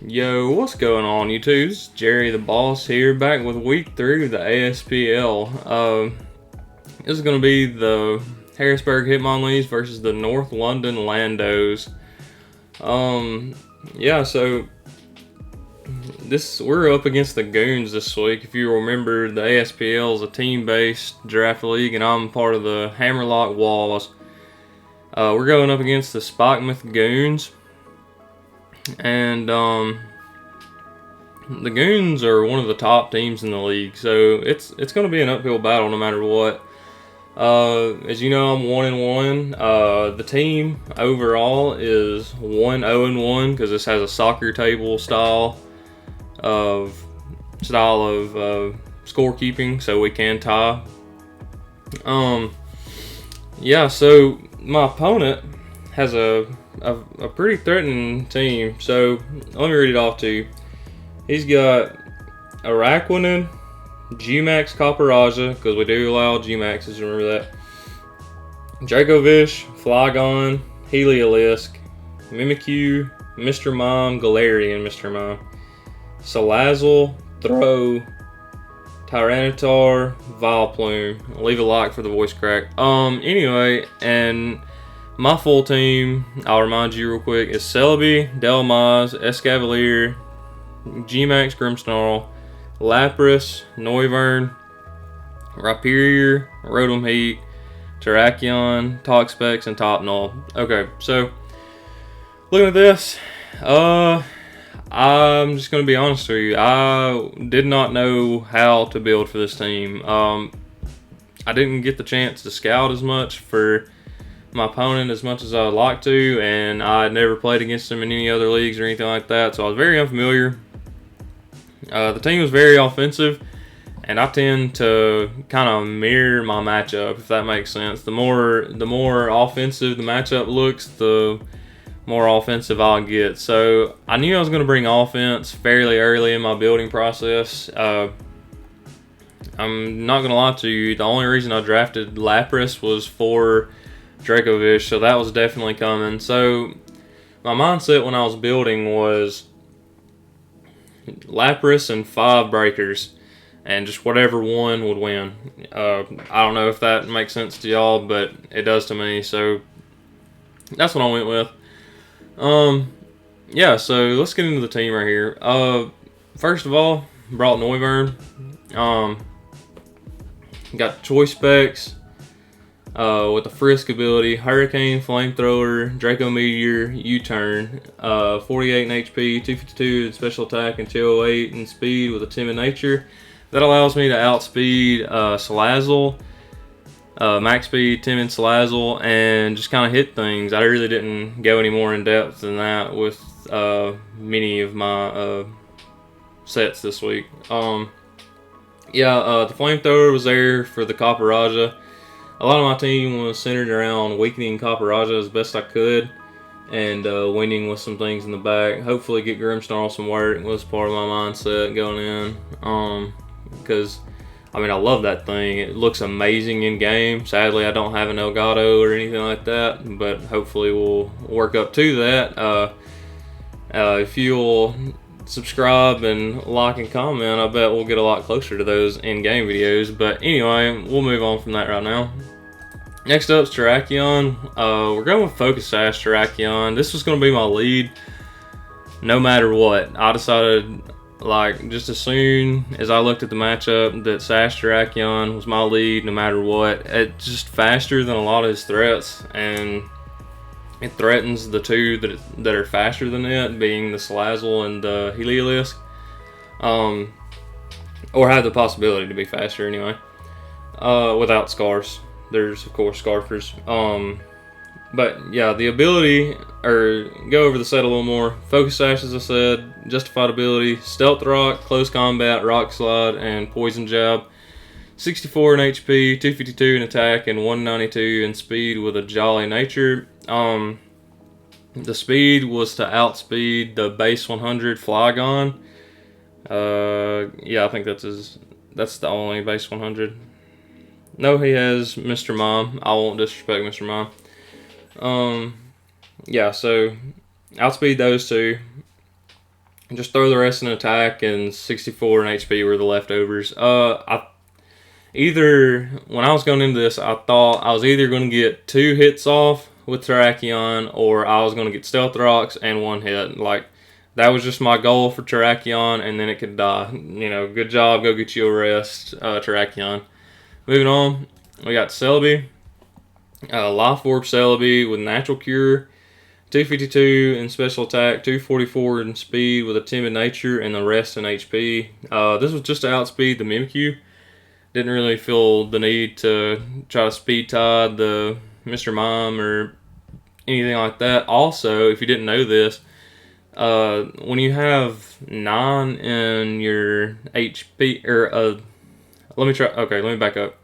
Yo, what's going on, YouTube? This is Jerry the Boss here, back with week 3 of the ASPL. This is going to be the Harrisburg Hitmonlees versus the North London Landos. So we're up against the Goons this week. If you remember, the ASPL is a team-based draft league, and I'm part of the Hammerlock Walls. We're going up against the Spockmouth Goons. And the Goons are one of the top teams in the league, so it's going to be an uphill battle no matter what. As you know, I'm 1-1. The team overall is 1-0-1 because this has a soccer table style of scorekeeping, so we can tie. So my opponent has a pretty threatening team, so let me read it off to you. He's got Araquanid, G-Max Copperaja, because we do allow G-Maxes, remember that. Dracovish, Flygon, Heliolisk, Mimikyu, Mr. Mime, Galarian Mr. Mime, Salazzle, Throw, Tyranitar, Vileplume. Leave a like for the voice crack. Anyway, and my full team, I'll remind you real quick, is Celebi, Delmaz, Escavalier, G-Max Grimmsnarl, Lapras, Noivern, Rhyperior, Rotom Heat, Terrakion, Toxapex, and Topnol. Okay, so looking at this, I'm just going to be honest with you. I did not know how to build for this team. I didn't get the chance to scout as much for my opponent as much as I would like to, and I had never played against him in any other leagues or anything like that, so I was very unfamiliar. The team was very offensive, and I tend to kind of mirror my matchup, if that makes sense. The more offensive the matchup looks, the more offensive I'll get. So I knew I was going to bring offense fairly early in my building process. I'm not going to lie to you, the only reason I drafted Lapras was for Dracovish, so that was definitely coming. So my mindset when I was building was Lapras and 5 breakers, and just whatever one would win. I don't know if that makes sense to y'all, but it does to me, so that's what I went with. So let's get into the team right here. First of all, brought Noivern. Got choice specs. With the Frisk ability, Hurricane, Flamethrower, Draco Meteor, U-Turn, 48 in HP, 252 in special attack, and 208 in speed with a timid nature. That allows me to outspeed Salazzle, max speed, timid Salazzle, and just kind of hit things. I really didn't go any more in depth than that with many of my sets this week. The Flamethrower was there for the Copperaja. A lot of my team was centered around weakening Copperaja as best I could, and winning with some things in the back. Hopefully get Grimmsnarl some work was part of my mindset going in. Because, I love that thing. It looks amazing in game. Sadly, I don't have an Elgato or anything like that, but hopefully we'll work up to that. If you'll subscribe and like and comment, I bet we'll get a lot closer to those in-game videos. But anyway, we'll move on from that right now. Next up is Terrakion. We're going with Focus Sash Terrakion. This was going to be my lead no matter what. I decided, just as soon as I looked at the matchup, that Sash Terrakion was my lead no matter what. It's just faster than a lot of his threats, and it threatens the two that are faster than it, being the Salazzle and the Heliolisk. Or have the possibility to be faster anyway. Without Scarfs. There's, of course, Scarfers. But yeah, the ability, or go over the set a little more. Focus Sash, as I said, justified ability, Stealth Rock, Close Combat, Rock Slide, and Poison Jab. 64 in HP, 252 in attack, and 192 in speed with a Jolly Nature. The speed was to outspeed the base 100 Flygon. I think that's the only base 100. No, he has Mr. Mime. I won't disrespect Mr. Mime. So outspeed those two. Just throw the rest in attack, and 64 and HP were the leftovers. Either when I was going into this, I thought I was either going to get 2 hits off with Terrakion, or I was going to get Stealth Rocks and 1 hit. Like, that was just my goal for Terrakion, and then it could die. You know, good job, go get you a rest, Terrakion. Moving on, we got Celebi. Life Orb Celebi with Natural Cure, 252 in special attack, 244 in speed with a timid nature, and the rest in HP. This was just to outspeed the Mimikyu. Didn't really feel the need to try to speed tide the Mr. Mime or anything like that. Also, if you didn't know this, when you have 9 in your HP, or let me back up.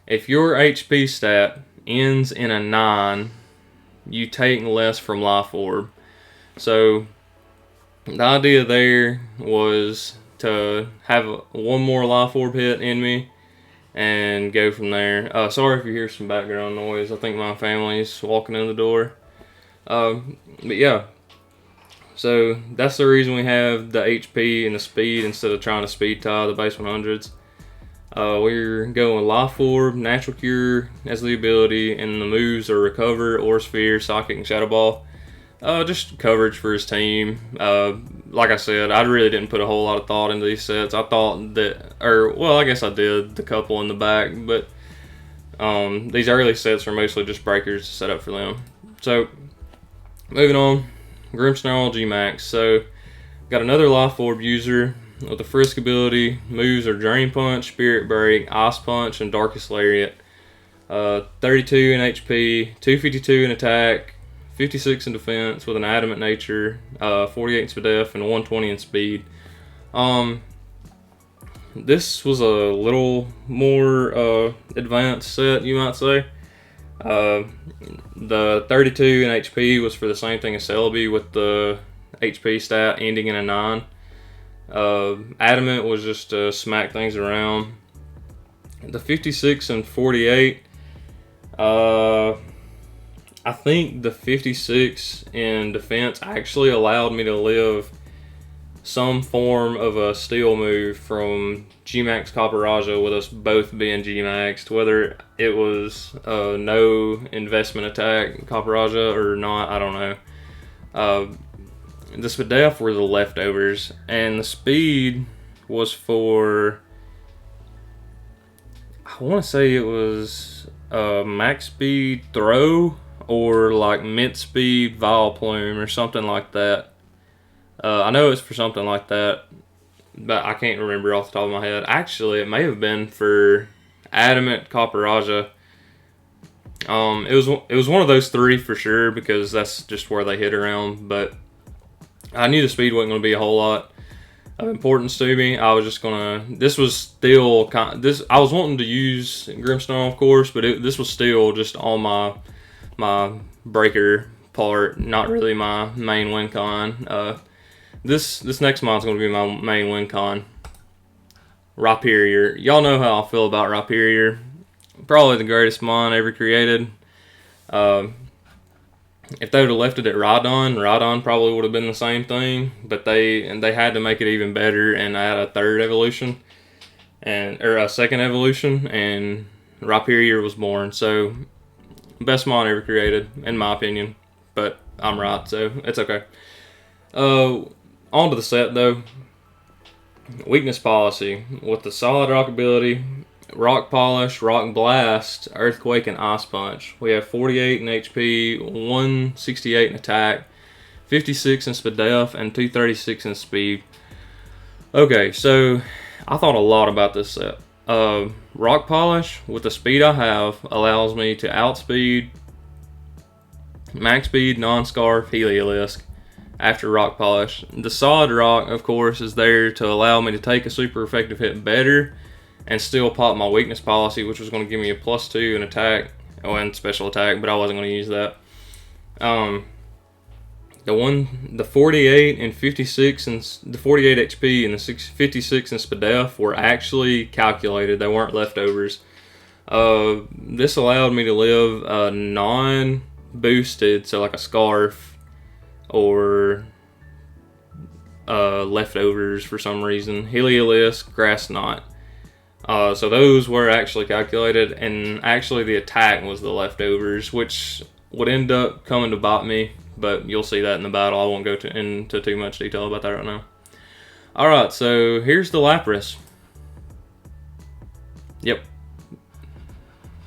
If your HP stat ends in a 9, you take less from Life Orb. So the idea there was to have one more Life Orb hit in me and go from there. Sorry if you hear some background noise. I think my family's walking in the door. But yeah, so that's the reason we have the HP and the speed instead of trying to speed tie the base 100s. We're going Life Orb, Natural Cure as the ability, and the moves are Recover, Aura Sphere, Psychic, and Shadow Ball. Just coverage for his team. Like I said, I really didn't put a whole lot of thought into these sets. I thought that, I guess I did, the couple in the back, but these early sets are mostly just breakers to set up for them. So, moving on, Grimmsnarl G-Max. So, got another Life Orb user with the Frisk ability. Moves are Drain Punch, Spirit Break, Ice Punch, and Darkest Lariat. 32 in HP, 252 in attack, 56 in defense with an adamant nature, 48 in speed def, and 120 in speed. This was a little more advanced set, you might say. The 32 in HP was for the same thing as Celebi, with the HP stat ending in a 9. Adamant was just to smack things around. The 56 and 48, I think the 56 in defense actually allowed me to live some form of a steal move from G-Max Copperajah with us both being G-Maxed, whether it was no investment attack Copperajah or not, I don't know. The Spadef were the leftovers, and the speed was for, I want to say it was max speed throw or like mid speed Vileplume or something like that. I know it's for something like that, but I can't remember off the top of my head. Actually, it may have been for Adamant Copperajah. It was one of those 3 for sure, because that's just where they hit around, but I knew the speed wasn't going to be a whole lot of importance to me. I was just gonna. This was still I was wanting to use Grimmsnarl, of course, but this was still just on my breaker part, not really my main win con. This next month's going to be my main win con. Rhyperior. Y'all know how I feel about Rhyperior. Probably the greatest mon ever created. If they would have left it at Rhydon probably would have been the same thing, but they had to make it even better and add a 3rd evolution, or a 2nd evolution, and Rhyperior was born. So, best mon ever created, in my opinion, but I'm right, so it's okay. On to the set though. Weakness policy with the Solid Rock ability, Rock Polish, Rock Blast, Earthquake, and Ice Punch. We have 48 in HP, 168 in attack, 56 in speed def, and 236 in speed. Okay, so I thought a lot about this set. Rock Polish, with the speed I have, allows me to outspeed Max Speed, Non-Scarf, Heliolisk after Rock Polish. The Solid Rock, of course, is there to allow me to take a super effective hit better and still pop my weakness policy, which was going to give me a +2 in attack, and special attack, but I wasn't going to use that. The 48 and 56 and the 48 HP and the 56 and speed def were actually calculated. They weren't leftovers. This allowed me to live a non-boosted, so like a Scarf or leftovers for some reason. Heliolisk, grass knot. So those were actually calculated, and actually the attack was the leftovers, which would end up coming to bite me, but you'll see that in the battle. I won't go into too much detail about that right now. Alright, so here's the Lapras. Yep.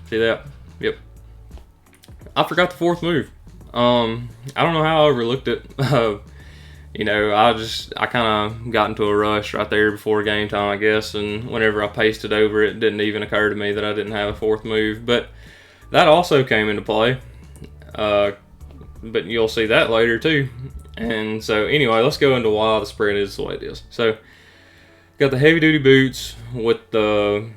See that? Yep. I forgot the fourth move. I don't know how I overlooked it. You know, I kind of got into a rush right there before game time, I guess, and whenever I pasted over it, didn't even occur to me that I didn't have a fourth move. But that also came into play. But you'll see that later too. And so anyway, let's go into why the spread is the way it is. So got the heavy duty boots with the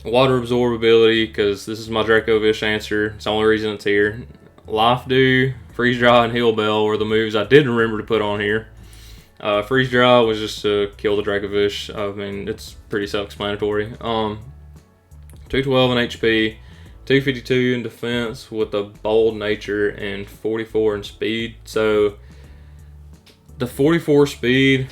water absorbability, because this is my Dracovish answer. It's the only reason it's here. Life Dew, Freeze Dry, and Heal Bell were the moves I did remember to put on here. Freeze Dry was just to kill the Dracovish. I mean, it's pretty self-explanatory. 212 in HP, 252 in defense with a bold nature, and 44 in speed. So the 44 speed,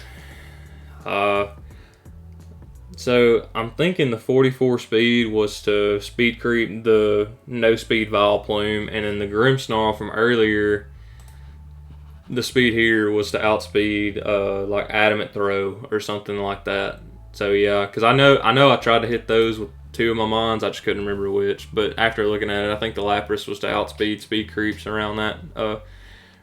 so I'm thinking the 44 speed was to speed creep the no speed Vileplume, and then the Grimmsnarl from earlier, the speed here was to outspeed like Adamant Throw or something like that. So yeah, because I know I tried to hit those with two of my mons, I just couldn't remember which. But after looking at it, I think the Lapras was to outspeed speed creeps around that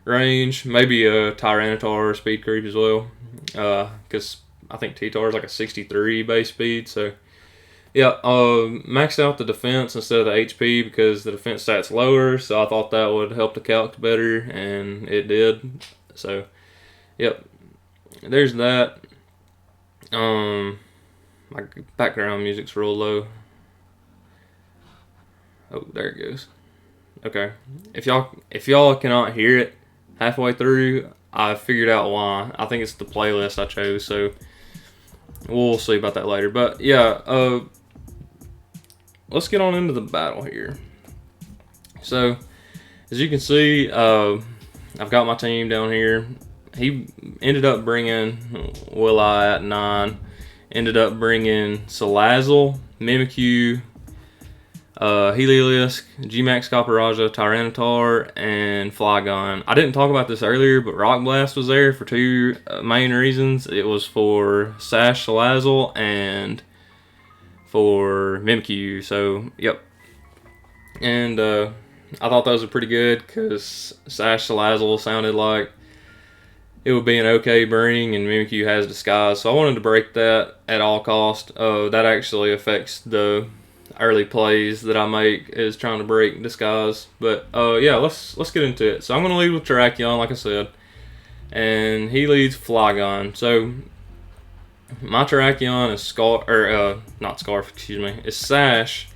range. Maybe a Tyranitar speed creep as well, because I think T-Tar is like a 63 base speed. So yeah, maxed out the defense instead of the HP because the defense stat's lower, so I thought that would help the calc better, and it did. So yep, there's that. My background music's real low. Oh, there it goes. Okay, if y'all cannot hear it halfway through, I figured out why. I think it's the playlist I chose, so we'll see about that later. But yeah, let's get on into the battle here. So as you can see, I've got my team down here. He ended up bringing Will I at 9. Ended up bringing Salazzle, Mimikyu, Heliolisk, Gmax Caparajah, Tyranitar, and Flygon. I didn't talk about this earlier, but Rock Blast was there for two main reasons. It was for Sash Salazzle and for Mimikyu. So, yep. And I thought those were pretty good because Sash Salazzle sounded like it would be an okay bring, and Mimikyu has Disguise. So I wanted to break that at all cost. That actually affects the early plays that I make, is trying to break Disguise. But yeah, let's get into it. So I'm going to lead with Terrakion, like I said, and he leads Flygon. So my Terrakion is not Scarf, excuse me, is Sash,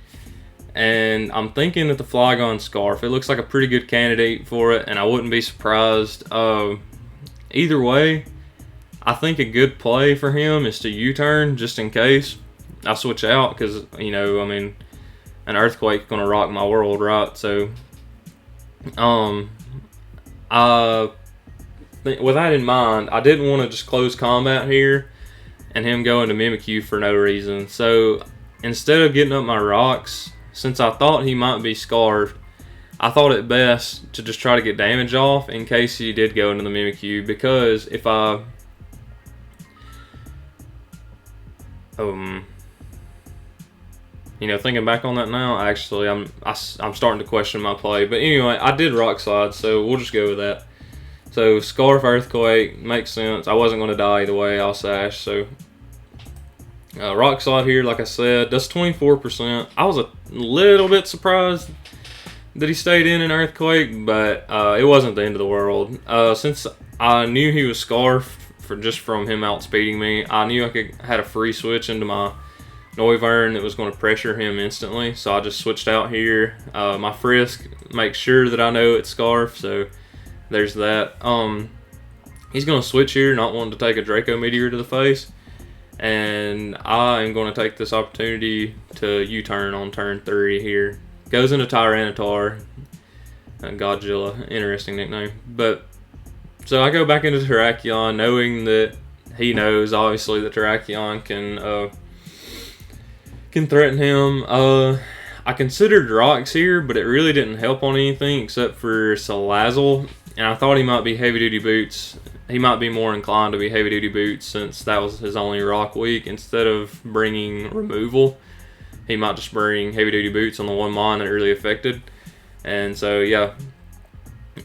and I'm thinking that the Flygon Scarf, it looks like a pretty good candidate for it, and I wouldn't be surprised. Either way, I think a good play for him is to U-turn just in case I switch out, because, you know, I mean, an Earthquake gonna rock my world, right? So, with that in mind, I didn't want to just close combat here and him go into Mimikyu for no reason. So, instead of getting up my rocks, since I thought he might be Scarfed, I thought it best to just try to get damage off in case he did go into the Mimikyu, because if I you know, thinking back on that now, actually I'm starting to question my play. But anyway, I did Rock Slide, so we'll just go with that. So Scarf Earthquake makes sense. I wasn't going to die either way. I'll Sash. So Rock Slide here, like I said, does 24%. I was a little bit surprised that he stayed in an Earthquake, but it wasn't the end of the world. Since I knew he was Scarfed just from him outspeeding me, I knew I had a free switch into my Noivern that was going to pressure him instantly, so I just switched out here. My Frisk makes sure that I know it's Scarf, so there's that. He's going to switch here, not wanting to take a Draco Meteor to the face, and I am going to take this opportunity to U-turn on turn 3 here. Goes into Tyranitar, Godzilla, interesting nickname. But So I go back into Terrakion knowing that he knows, obviously, that Terrakion can threaten him. I considered rocks here, but it really didn't help on anything except for Salazzle, and I thought he might be heavy duty boots. He might be more inclined to be heavy duty boots since that was his only rock week. Instead of bringing removal, he might just bring heavy duty boots on the one mon that really affected. And so yeah,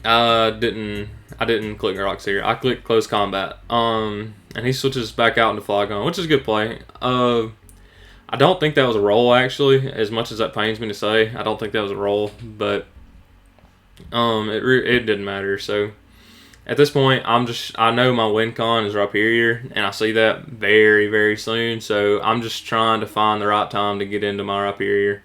I didn't click rocks here. I clicked close combat. And he switches back out into Flygon, which is a good play. I don't think that was a roll, actually, as much as that pains me to say. I don't think that was a roll, but it didn't matter. So at this point, I know my win con is Rhyperior, and I see that very, very soon. So I'm just trying to find the right time to get into my Rhyperior.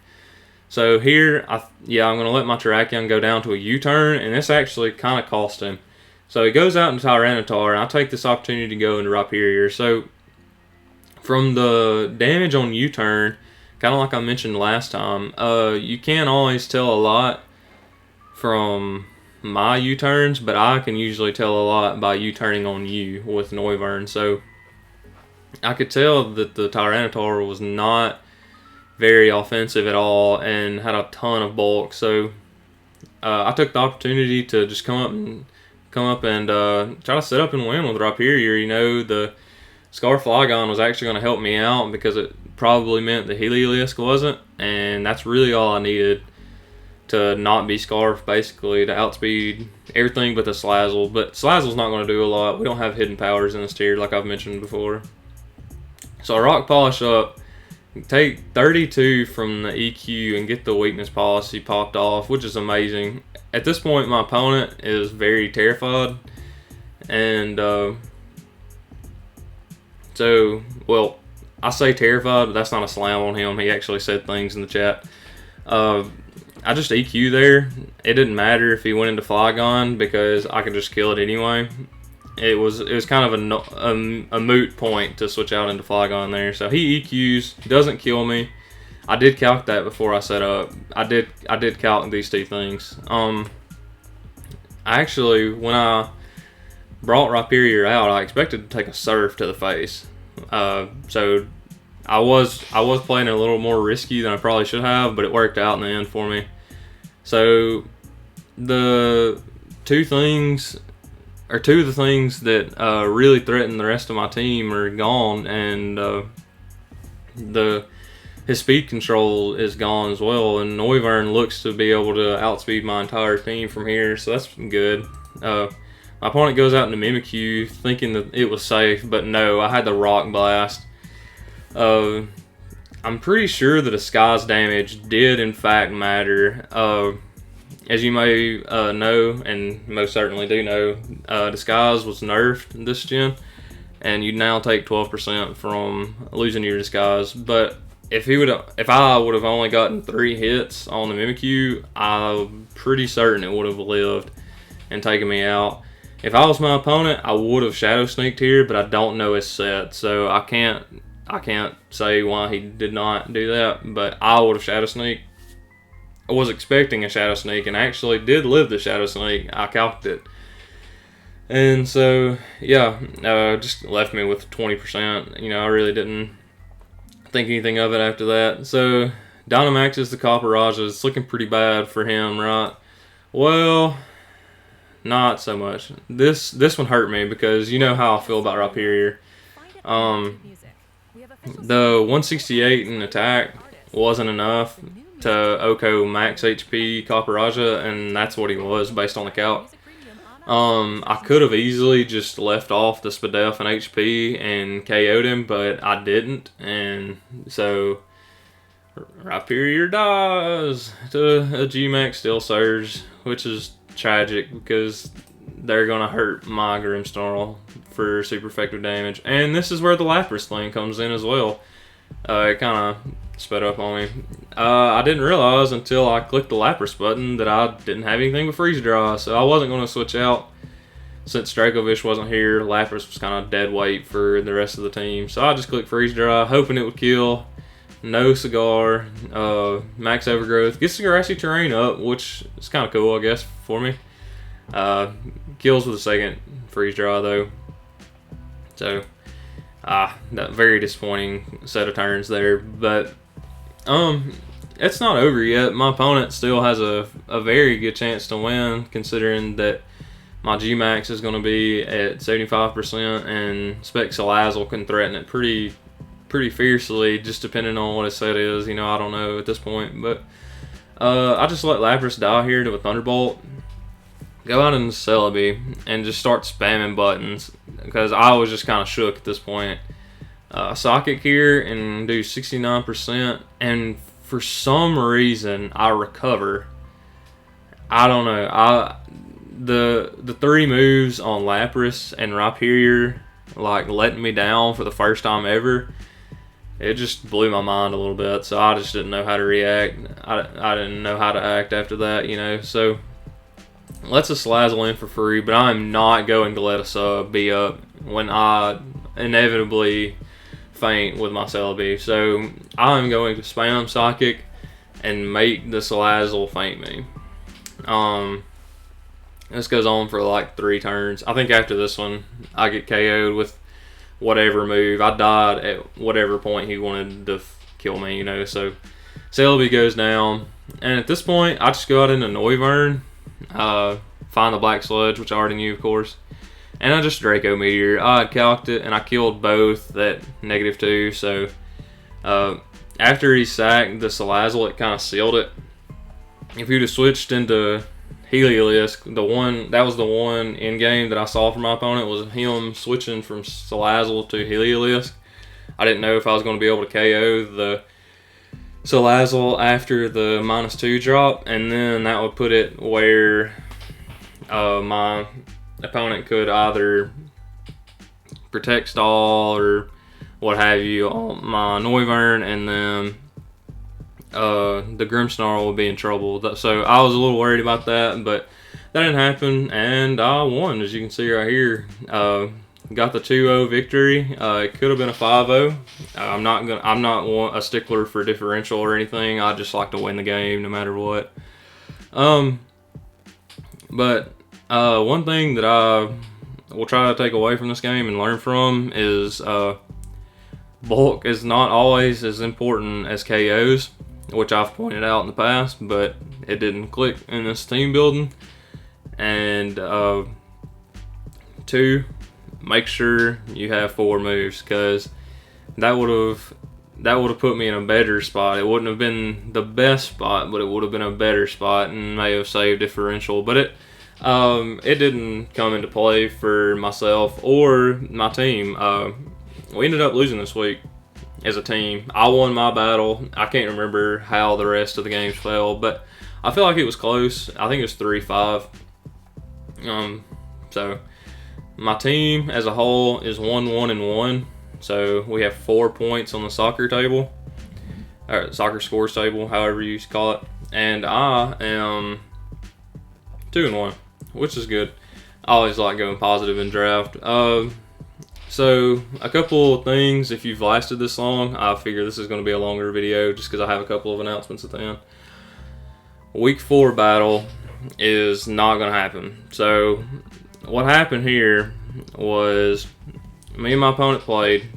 So here, I'm going to let my Terrakion go down to a U-turn, and this actually kind of cost him. So he goes out into Tyranitar, and I take this opportunity to go into Rhyperior. So from the damage on U-turn, kind of like I mentioned last time, you can't always tell a lot from my U-turns, but I can usually tell a lot by U-turning on you with Noivern. So I could tell that the Tyranitar was not very offensive at all and had a ton of bulk. So I took the opportunity to just come up and try to set up and win with Rhyperior. You know, the Scar Flygon was actually going to help me out because it probably meant the Heliolisk wasn't, and that's really all I needed to not be Scarf, basically, to outspeed everything but the Salazzle. But Salazzle's not going to do a lot. We don't have hidden powers in this tier, like I've mentioned before. So I Rock Polish up, take 32 from the EQ and get the weakness policy popped off, which is amazing. At this point, my opponent is very terrified, and so, well, I say terrified, but that's not a slam on him. He actually said things in the chat. I just EQ there. It didn't matter if he went into Flygon because I could just kill it anyway. It was kind of a moot point to switch out into Flygon there. So he EQs, doesn't kill me. I did calc that before I set up. I did calc these two things. Actually, when I brought Rhyperior out, I expected to take a Surf to the face. So I was playing a little more risky than I probably should have, but it worked out in the end for me. So the two of the things that really threaten the rest of my team are gone, and his speed control is gone as well, and Noivern looks to be able to outspeed my entire team from here, so that's good. My opponent goes out into Mimikyu thinking that it was safe, but no, I had the Rock Blast. I'm pretty sure the Disguise damage did in fact matter. As you may know, and most certainly do know, Disguise was nerfed this gen, and you now take 12% from losing your Disguise. But if I would have only gotten 3 hits on the Mimikyu, I'm pretty certain it would have lived and taken me out. If I was my opponent, I would have Shadow Sneaked here, but I don't know his set, so I can't say why he did not do that. But I would have Shadow Sneaked. I was expecting a Shadow Sneak, and I actually did live the Shadow Sneak. I calced it, and so yeah, just left me with 20%. You know, I really didn't think anything of it after that. So Dynamax is the Copperajah. It's looking pretty bad for him, right? Well, not so much. This one hurt me because you know how I feel about Rhyperior. The 168 in attack wasn't enough to Oko max HP Copperajah, and that's what he was based on the calc. I could have easily just left off the Spadef and HP and KO'd him, but I didn't, and so Rhyperior dies to a G-Max Steel Surge, which is tragic because they're going to hurt my Grimmsnarl for super effective damage. And this is where the Lapras thing comes in as well. It kind of sped up on me. I didn't realize until I clicked the Lapras button that I didn't have anything but Freeze Dry, so I wasn't going to switch out. Since Dracovish wasn't here, Lapras was kind of dead weight for the rest of the team. So I just clicked Freeze Dry, hoping it would kill. No Cigar, Max Overgrowth. Gets the Grassy Terrain up, which is kind of cool, I guess, for me. kills with a second freeze dry though. So, that very disappointing set of turns there. But, it's not over yet. My opponent still has a very good chance to win, considering that my G-Max is going to be at 75%, and Spec Salazzle can threaten it pretty fiercely, just depending on what his set is. You know, I don't know at this point. But I just let Lapras die here to a Thunderbolt. Go out into Celebi and just start spamming buttons, because I was just kind of shook at this point. Psychic here and do 69%, and for some reason I recover. I don't know. The 3 moves on Lapras and Rhyperior, like letting me down for the first time ever, it just blew my mind a little bit. So I just didn't know how to react. I didn't know how to act after that, you know. So lets a Salazzle in for free, but I'm not going to let a sub be up when I inevitably faint with my Celebi. So I'm going to spam Psychic and make the Salazzle faint me. This goes on for like 3 turns. I think after this one, I get KO'd with whatever move. I died at whatever point he wanted to kill me, you know. So Celebi goes down, and at this point, I just go out into Noivern, find the Black Sludge, which I already knew, of course, and I just Draco Meteor. I had calced it, and I killed both at -2. So after he sacked the Salazzle, it kind of sealed it. If you'd have switched into Heliolisk, that was the one in game that I saw from my opponent, was him switching from Salazzle to Heliolisk. I didn't know if I was going to be able to KO the Salazzle after the -2 drop, and then that would put it where my opponent could either protect stall or what have you on my Noivern, and then the Grimmsnarl would be in trouble. So I was a little worried about that, but that didn't happen, and I won, as you can see right here. Got the 2-0 victory. It could have been a 5-0. I'm not a stickler for differential or anything. I just like to win the game no matter what. But one thing that I will try to take away from this game and learn from is bulk is not always as important as KOs, which I've pointed out in the past, but it didn't click in this team building. And 2, make sure you have 4 moves, because that would have put me in a better spot. It wouldn't have been the best spot, but it would have been a better spot and may have saved differential. But it didn't come into play for myself or my team. We ended up losing this week as a team. I won my battle. I can't remember how the rest of the games fell, but I feel like it was close. I think it was 3-5. So my team as a whole is 1-1-1. So we have 4 points on the soccer table, or soccer scores table, however you call it. And I am 2-1, which is good. I always like going positive in draft. So a couple of things, if you've lasted this long, I figure this is going to be a longer video just because I have a couple of announcements at the end. Week 4 battle is not going to happen. So what happened here was me and my opponent played,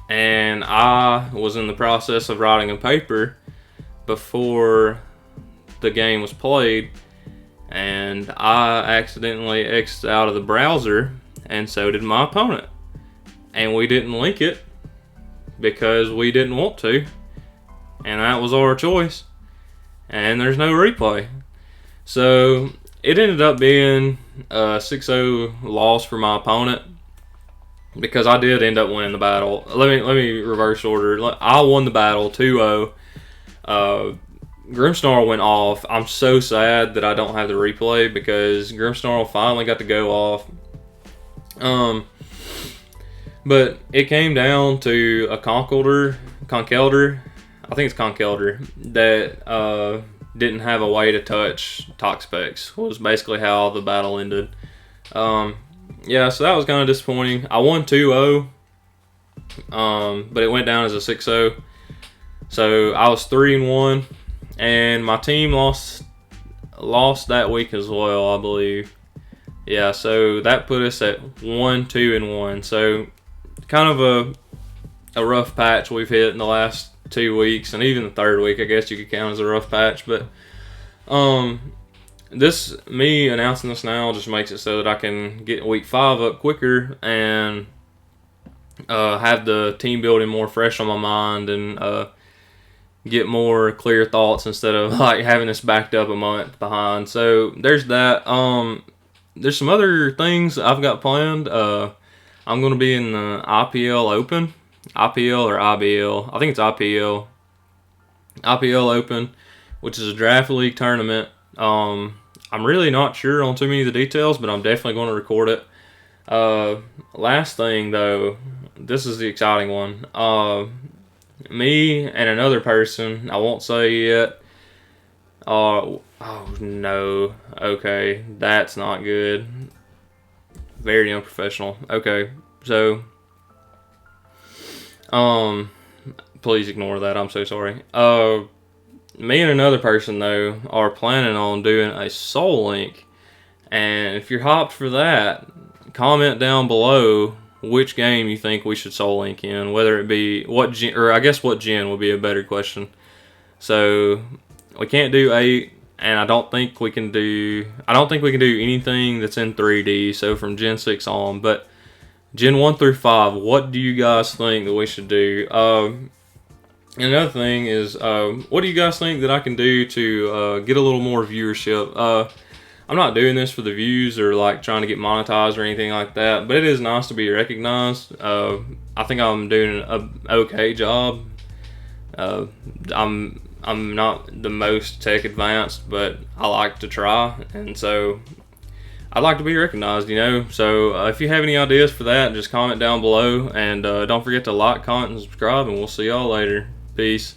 and I was in the process of writing a paper before the game was played, and I accidentally exited out of the browser, and so did my opponent. And we didn't link it because we didn't want to, and that was our choice. And there's no replay. So it ended up being a 6-0 loss for my opponent, because I did end up winning the battle. Let me reverse order. I won the battle 2-0. Grimmsnarl went off. I'm so sad that I don't have the replay, because Grimmsnarl finally got to go off. But it came down to a Conkeldurr, I think it's Conkeldurr, that didn't have a way to touch Toxapex, was basically how the battle ended. Yeah, so that was kind of disappointing. I won 2-0, but it went down as a 6-0. So I was 3-1, and my team lost that week as well, I believe. Yeah, so that put us at 1-2-1. So kind of a rough patch we've hit in the last 2 weeks, and even the third week, I guess you could count as a rough patch. But this me announcing this now just makes it so that I can get week 5 up quicker and have the team building more fresh on my mind and get more clear thoughts instead of like having this backed up a month behind. So there's that. There's some other things I've got planned. I'm going to be in the IPL Open. IPL or IBL. I think it's IPL. IPL Open, which is a draft league tournament. I'm really not sure on too many of the details, but I'm definitely going to record it. Last thing though, this is the exciting one. Me and another person, I won't say yet. Oh no. Okay, that's not good. Very unprofessional. Okay, so please ignore that. I'm so sorry. Me and another person though are planning on doing a soul link, and if you're hopped for that, comment down below which game you think we should soul link in, whether it be what gen, or I guess what gen would be a better question. So we can't do 8, and I don't think we can do anything that's in 3D. So from Gen 6 on, but Gen 1 through 5, what do you guys think that we should do? And another thing is, what do you guys think that I can do to get a little more viewership? I'm not doing this for the views or like trying to get monetized or anything like that, but it is nice to be recognized. I think I'm doing an okay job. I'm not the most tech advanced, but I like to try, and so I'd like to be recognized, you know. So if you have any ideas for that, just comment down below, and don't forget to like, comment, and subscribe, and we'll see y'all later. Peace.